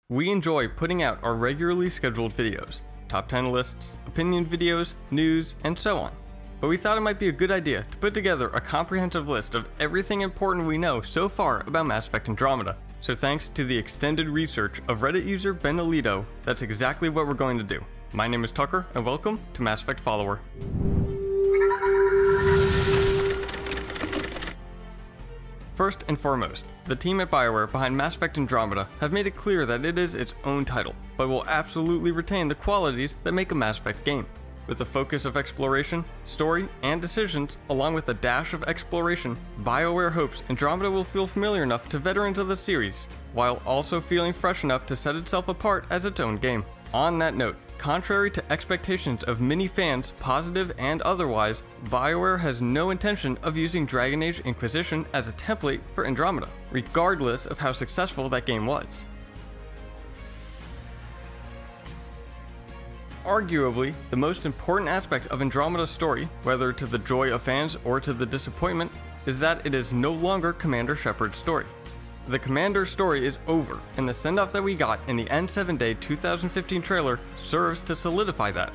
We enjoy putting out our regularly scheduled videos, top 10 lists, opinion videos, news, and so on. But we thought it might be a good idea to put together a comprehensive list of everything important we know so far about Mass Effect Andromeda. So thanks to the extended research of Reddit user Benelito, that's exactly what we're going to do. My name is Tucker, and welcome to Mass Effect Follower. First and foremost, the team at Biowhere behind Mass Effect Andromeda have made it clear that it is its own title, but will absolutely retain the qualities that make a Mass Effect game. With the focus of exploration, story, and decisions, along with a dash of exploration, Bioware hopes Andromeda will feel familiar enough to veterans of the series, while also feeling fresh enough to set itself apart as its own game. On that note, contrary to expectations of many fans, positive and otherwise, Bioware has no intention of using Dragon Age Inquisition as a template for Andromeda, regardless of how successful that game was. Arguably, the most important aspect of Andromeda's story, whether to the joy of fans or to the disappointment, is that it is no longer Commander Shepard's story. The Commander story is over, and the send-off that we got in the N7 Day 2015 trailer serves to solidify that.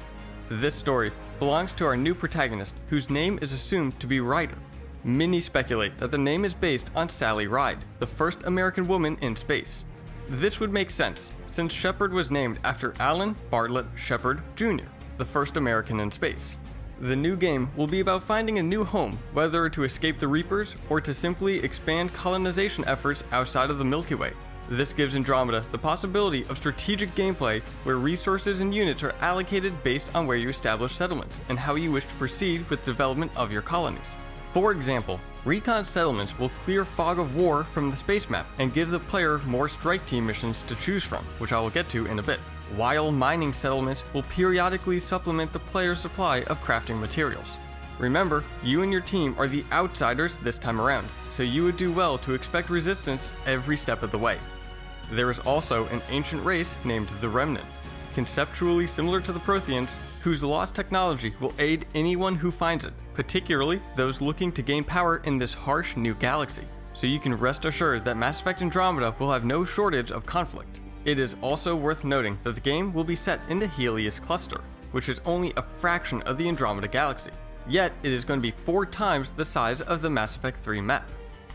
This story belongs to our new protagonist, whose name is assumed to be Ryder. Many speculate that the name is based on Sally Ride, the first American woman in space. This would make sense, since Shepard was named after Alan Bartlett Shepard Jr., the first American in space. The new game will be about finding a new home, whether to escape the Reapers or to simply expand colonization efforts outside of the Milky Way. This gives Andromeda the possibility of strategic gameplay where resources and units are allocated based on where you establish settlements and how you wish to proceed with development of your colonies. For example, recon settlements will clear fog of war from the space map and give the player more strike team missions to choose from, which I will get to in a bit, while mining settlements will periodically supplement the player's supply of crafting materials. Remember, you and your team are the outsiders this time around, so you would do well to expect resistance every step of the way. There is also an ancient race named the Remnant, conceptually similar to the Protheans, whose lost technology will aid anyone who finds it, particularly those looking to gain power in this harsh new galaxy. So you can rest assured that Mass Effect Andromeda will have no shortage of conflict. It is also worth noting that the game will be set in the Helios cluster, which is only a fraction of the Andromeda galaxy. Yet, it is going to be 4 times the size of the Mass Effect 3 map.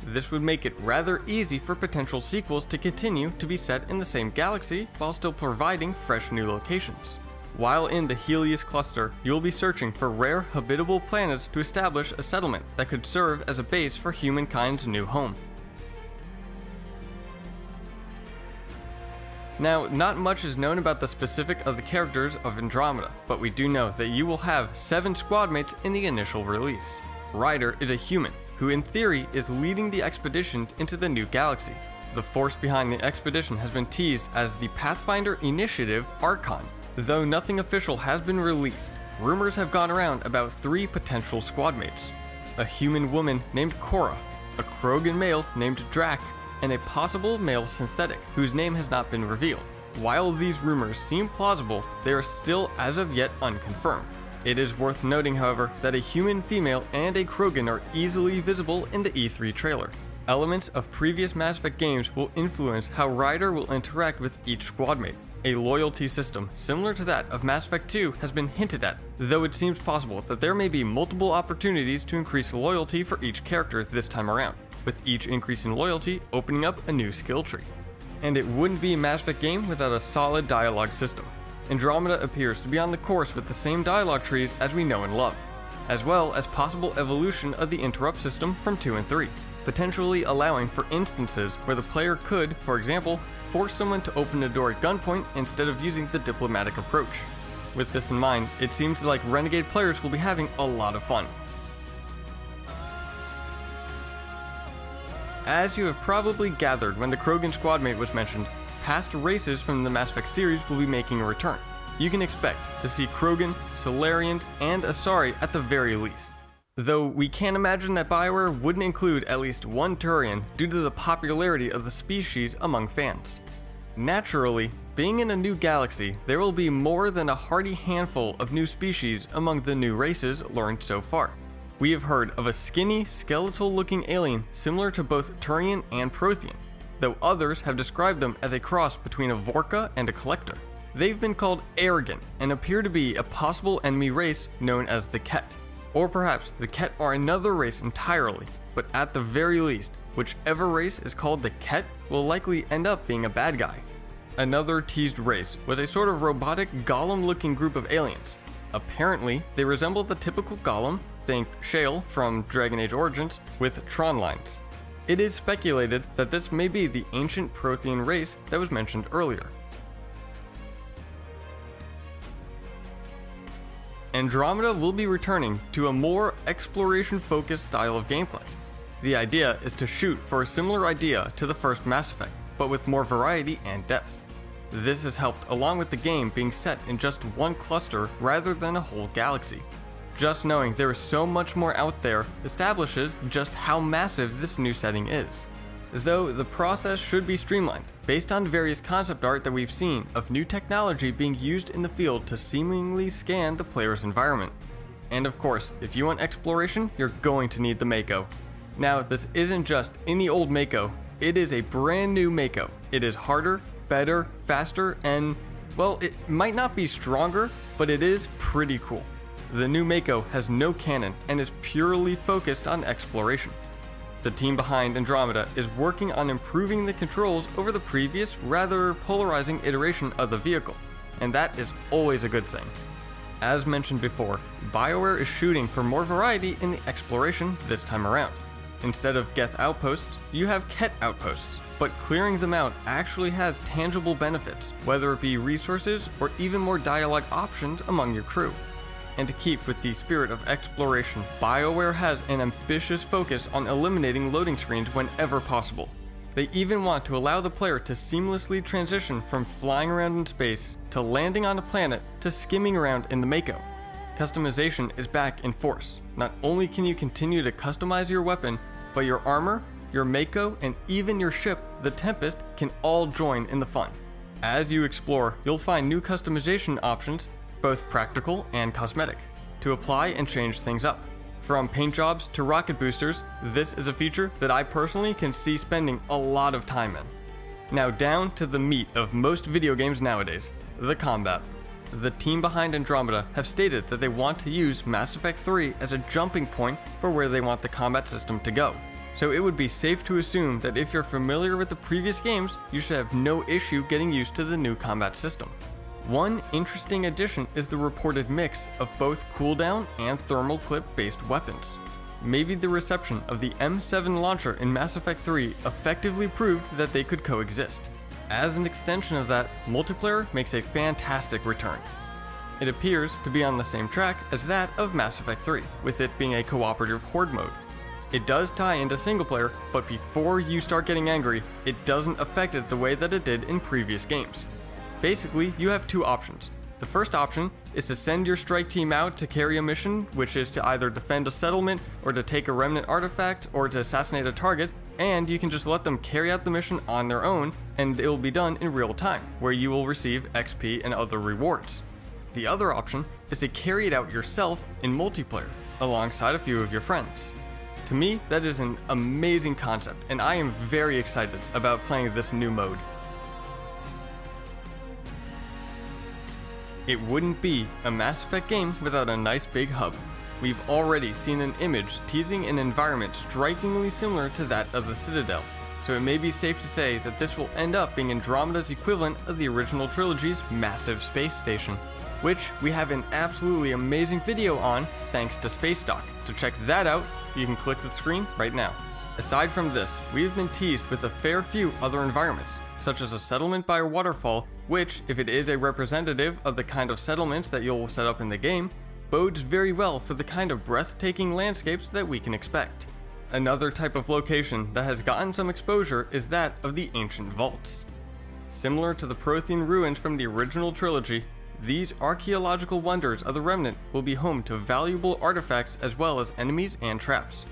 This would make it rather easy for potential sequels to continue to be set in the same galaxy while still providing fresh new locations. While in the Helios cluster, you'll be searching for rare habitable planets to establish a settlement that could serve as a base for humankind's new home. Now, not much is known about the specific of the characters of Andromeda, but we do know that you will have 7 squad mates in the initial release. Ryder is a human, who in theory is leading the expedition into the new galaxy. The force behind the expedition has been teased as the Pathfinder Initiative Archon. Though nothing official has been released, rumors have gone around about 3 potential squad mates. A human woman named Cora, a Krogan male named Drac, and a possible male synthetic, whose name has not been revealed. While these rumors seem plausible, they are still as of yet unconfirmed. It is worth noting, however, that a human female and a Krogan are easily visible in the E3 trailer. Elements of previous Mass Effect games will influence how Ryder will interact with each squad mate. A loyalty system similar to that of Mass Effect 2 has been hinted at, though it seems possible that there may be multiple opportunities to increase loyalty for each character this time around, with each increase in loyalty opening up a new skill tree. And it wouldn't be a Mass Effect game without a solid dialogue system. Andromeda appears to be on the course with the same dialogue trees as we know and love, as well as possible evolution of the interrupt system from 2 and 3, potentially allowing for instances where the player could, for example, force someone to open a door at gunpoint instead of using the diplomatic approach. With this in mind, it seems like Renegade players will be having a lot of fun. As you have probably gathered when the Krogan squadmate was mentioned, past races from the Mass Effect series will be making a return. You can expect to see Krogan, Solarians, and Asari at the very least. Though we can't imagine that Bioware wouldn't include at least one Turian due to the popularity of the species among fans. Naturally, being in a new galaxy, there will be more than a hearty handful of new species among the new races learned so far. We have heard of a skinny, skeletal-looking alien similar to both Turian and Prothean, though others have described them as a cross between a Vorka and a Collector. They've been called arrogant and appear to be a possible enemy race known as the Ket. Or perhaps the Ket are another race entirely, but at the very least, whichever race is called the Ket will likely end up being a bad guy. Another teased race was a sort of robotic golem-looking group of aliens. Apparently, they resemble the typical golem, think Shale from Dragon Age Origins, with Tron lines. It is speculated that this may be the ancient Prothean race that was mentioned earlier. Andromeda will be returning to a more exploration-focused style of gameplay. The idea is to shoot for a similar idea to the first Mass Effect, but with more variety and depth. This has helped along with the game being set in just one cluster rather than a whole galaxy. Just knowing there is so much more out there establishes just how massive this new setting is. Though the process should be streamlined, based on various concept art that we've seen of new technology being used in the field to seemingly scan the player's environment. And of course, if you want exploration, you're going to need the Mako. Now, this isn't just any old Mako, it is a brand new Mako. It is harder, better, faster, and, well, it might not be stronger, but it is pretty cool. The new Mako has no cannon and is purely focused on exploration. The team behind Andromeda is working on improving the controls over the previous, rather polarizing iteration of the vehicle, and that is always a good thing. As mentioned before, Biowhere is shooting for more variety in the exploration this time around. Instead of Geth outposts, you have Ket outposts, but clearing them out actually has tangible benefits, whether it be resources or even more dialogue options among your crew. And to keep with the spirit of exploration, Bioware has an ambitious focus on eliminating loading screens whenever possible. They even want to allow the player to seamlessly transition from flying around in space to landing on a planet to skimming around in the Mako. Customization is back in force. Not only can you continue to customize your weapon, but your armor, your Mako, and even your ship, the Tempest, can all join in the fun. As you explore, you'll find new customization options, both practical and cosmetic, to apply and change things up. From paint jobs to rocket boosters, this is a feature that I personally can see spending a lot of time in. Now down to the meat of most video games nowadays, the combat. The team behind Andromeda have stated that they want to use Mass Effect 3 as a jumping point for where they want the combat system to go. So it would be safe to assume that if you're familiar with the previous games, you should have no issue getting used to the new combat system. One interesting addition is the reported mix of both cooldown and thermal clip based weapons. Maybe the reception of the M7 launcher in Mass Effect 3 effectively proved that they could coexist. As an extension of that, multiplayer makes a fantastic return. It appears to be on the same track as that of Mass Effect 3, with it being a cooperative horde mode. It does tie into single player, but before you start getting angry, it doesn't affect it the way that it did in previous games. Basically, you have two options. The first option is to send your strike team out to carry a mission, which is to either defend a settlement, or to take a remnant artifact, or to assassinate a target, and you can just let them carry out the mission on their own, and it will be done in real time, where you will receive XP and other rewards. The other option is to carry it out yourself in multiplayer, alongside a few of your friends. To me, that is an amazing concept, and I am very excited about playing this new mode. It wouldn't be a Mass Effect game without a nice big hub. We've already seen an image teasing an environment strikingly similar to that of the Citadel, so it may be safe to say that this will end up being Andromeda's equivalent of the original trilogy's massive space station, which we have an absolutely amazing video on thanks to Space Doc. To check that out, you can click the screen right now. Aside from this, we've been teased with a fair few other environments, such as a settlement by a waterfall, which, if it is a representative of the kind of settlements that you'll set up in the game, bodes very well for the kind of breathtaking landscapes that we can expect. Another type of location that has gotten some exposure is that of the ancient vaults. Similar to the Prothean ruins from the original trilogy, these archaeological wonders of the Remnant will be home to valuable artifacts as well as enemies and traps.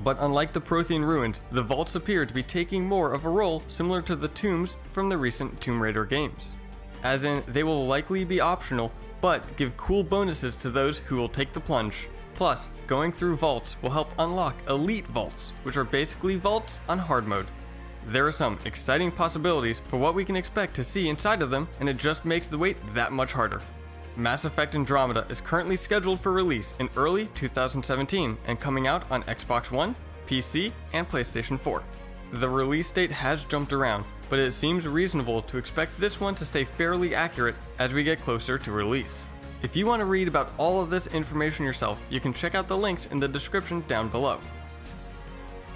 But unlike the Prothean ruins, the vaults appear to be taking more of a role similar to the tombs from the recent Tomb Raider games. As in, they will likely be optional, but give cool bonuses to those who will take the plunge. Plus, going through vaults will help unlock elite vaults, which are basically vaults on hard mode. There are some exciting possibilities for what we can expect to see inside of them, and it just makes the wait that much harder. Mass Effect Andromeda is currently scheduled for release in early 2017 and coming out on Xbox One, PC, and PlayStation 4. The release date has jumped around, but it seems reasonable to expect this one to stay fairly accurate as we get closer to release. If you want to read about all of this information yourself, you can check out the links in the description down below.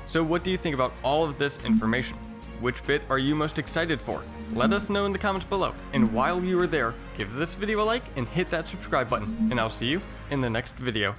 So what do you think about all of this information? Which bit are you most excited for? Let us know in the comments below, and while you are there, give this video a like and hit that subscribe button, and I'll see you in the next video.